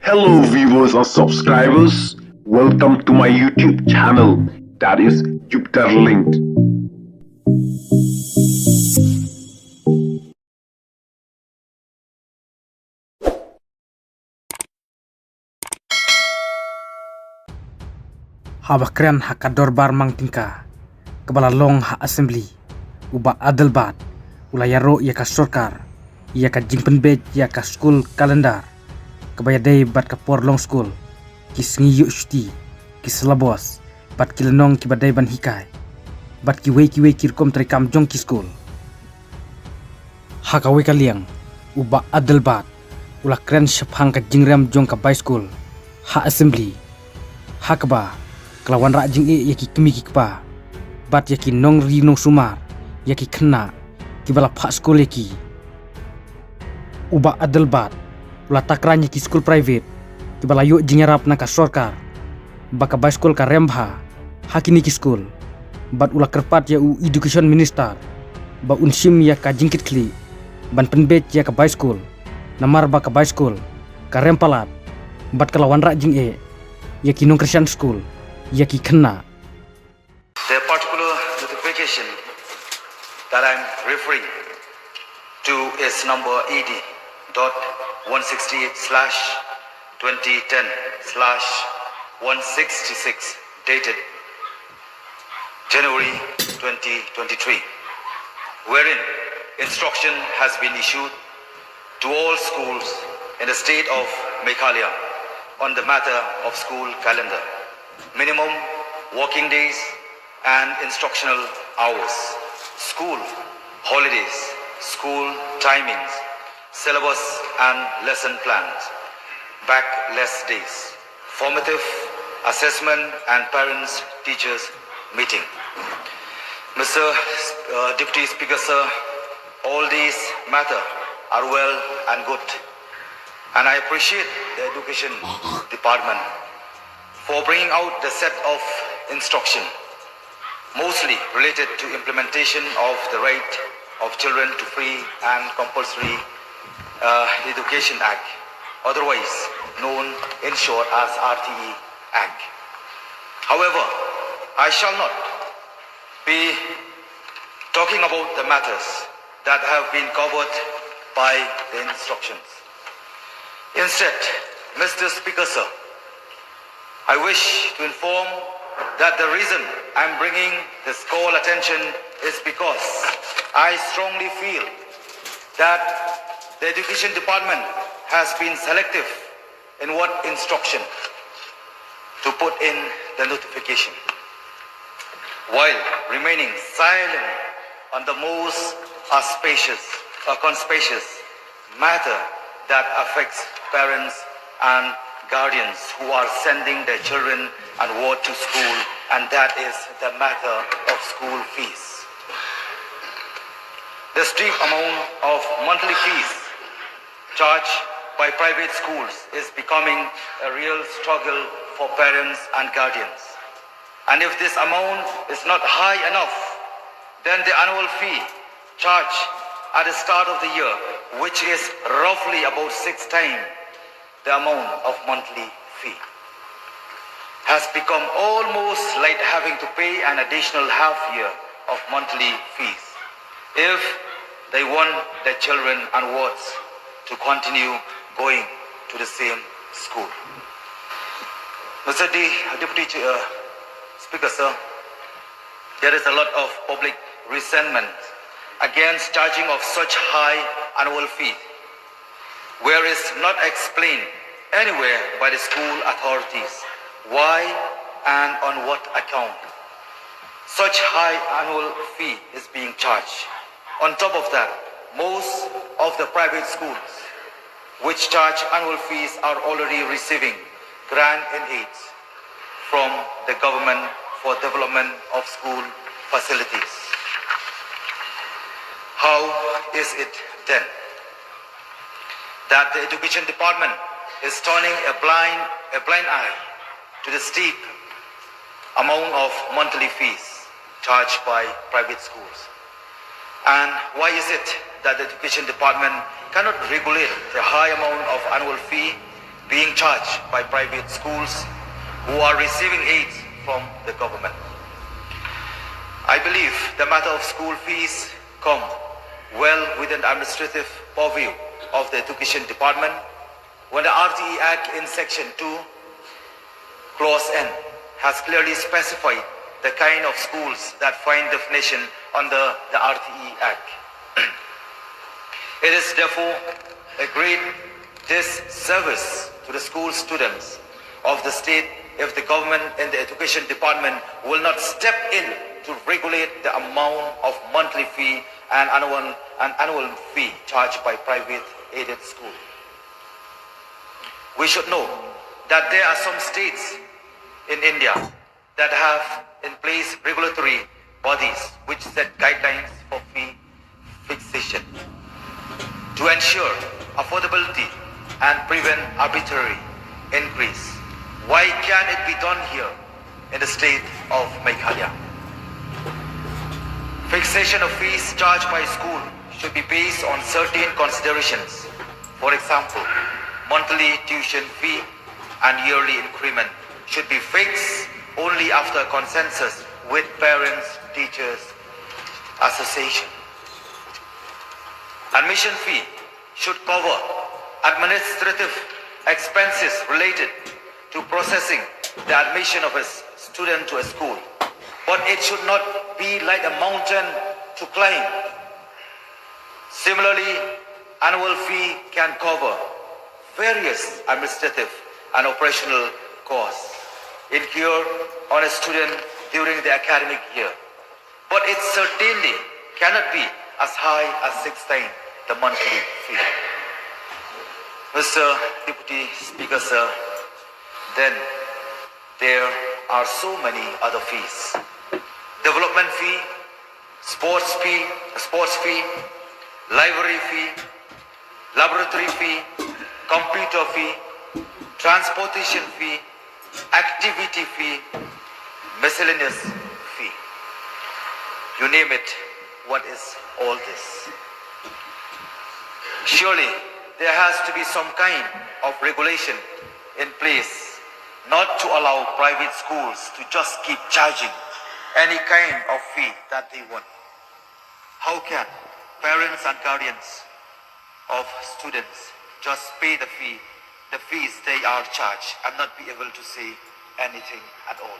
Hello, viewers and subscribers. Welcome to my YouTube channel, that is Jupiter Linked. Habakran hakador mang tingka kebalalong ha assembly uba adelbat ulayaro ya ka sorkar ya ka jingpenbet ya ka school kalendar kebayadai bat ka porlong school kisngi yushti kislabos bat kilenong kibadai ban hikai bat kiwe kirkom trikam jong ki school hakawe kaliang uba adelbat ulakren shaphang ka jingram jong ka by school ha assembly hakba kelawan rajing yaki kemi kikpa bat yaki nong ri nong sumar yaki kena kibala pak school yaki uba adel bat ula takran yaki school private kibala yuk jingarap naka sorkar baka by school ka rembha hakini ki school bat ula kerpat ya u education minister ba unsim ya ka jingkit kli ban penbet ya ka by school namar baka by school ka rempalat bat kelawan rajing yaki nong Christian school yaki kena. The particular notification that I'm referring to is number ED.168/2010/166 dated January 2023, wherein instruction has been issued to all schools in the state of Meghalaya on the matter of school calendar, minimum working days and instructional hours, school holidays, school timings, syllabus and lesson plans, backless days, formative assessment and parents teachers meeting. Mr. Deputy Speaker Sir, all these matter are well and good, and I appreciate the Education Department for bringing out the set of instruction, mostly related to implementation of the right of children to free and compulsory Education Act, otherwise known in short as RTE Act. However, I shall not be talking about the matters that have been covered by the instructions. Instead, Mr. Speaker Sir, I wish to inform that the reason I'm bringing this call attention is because I strongly feel that the Education Department has been selective in what instruction to put in the notification, while remaining silent on the most conspicuous matter that affects parents and guardians who are sending their children and ward to school, and that is the matter of school fees. The steep amount of monthly fees charged by private schools is becoming a real struggle for parents and guardians. And if this amount is not high enough, then the annual fee charged at the start of the year, which is roughly about 6 times the amount of monthly fee, has become almost like having to pay an additional half year of monthly fees if they want their children and wards to continue going to the same school. Mr. Deputy Speaker Sir, there is a lot of public resentment against charging of such high annual fee, where it's not explained anywhere by the school authorities why and on what account such high annual fee is being charged. On top of that, most of the private schools which charge annual fees are already receiving grant and aids from the government for development of school facilities. How is it then that the Education Department is turning a blind eye to the steep amount of monthly fees charged by private schools? And why is it that the Education Department cannot regulate the high amount of annual fee being charged by private schools who are receiving aid from the government. I believe the matter of school fees come well within the administrative purview of the Education Department when the RTE Act in Section 2, Clause N, has clearly specified the kind of schools that find definition under the RTE Act. It is therefore a great disservice to the school students of the state if the government and the Education Department will not step in to regulate the amount of monthly fee and annual fee charged by private aided schools. We should know that there are some states in India that have in place regulatory bodies which set guidelines for fee fixation to ensure affordability and prevent arbitrary increase. Why can't it be done here in the state of Meghalaya? Fixation of fees charged by school should be based on certain considerations. For example, monthly tuition fee and yearly increment should be fixed only after consensus with parents, teachers, association. Admission fee should cover administrative expenses related to processing the admission of a student to a school, but it should not be like a mountain to climb. Similarly, annual fee can cover various administrative and operational costs incurred on a student during the academic year, but it certainly cannot be as high as 6 times the monthly fee. Mr. Deputy Speaker, sir, then there are so many other fees. Development fee, sports fee, library fee, laboratory fee, computer fee, transportation fee, activity fee, miscellaneous fee. You name it, what is all this? Surely there has to be some kind of regulation in place not to allow private schools to just keep charging any kind of fee that they want. How can parents and guardians of students just pay the fees they are charged and not be able to say anything at all?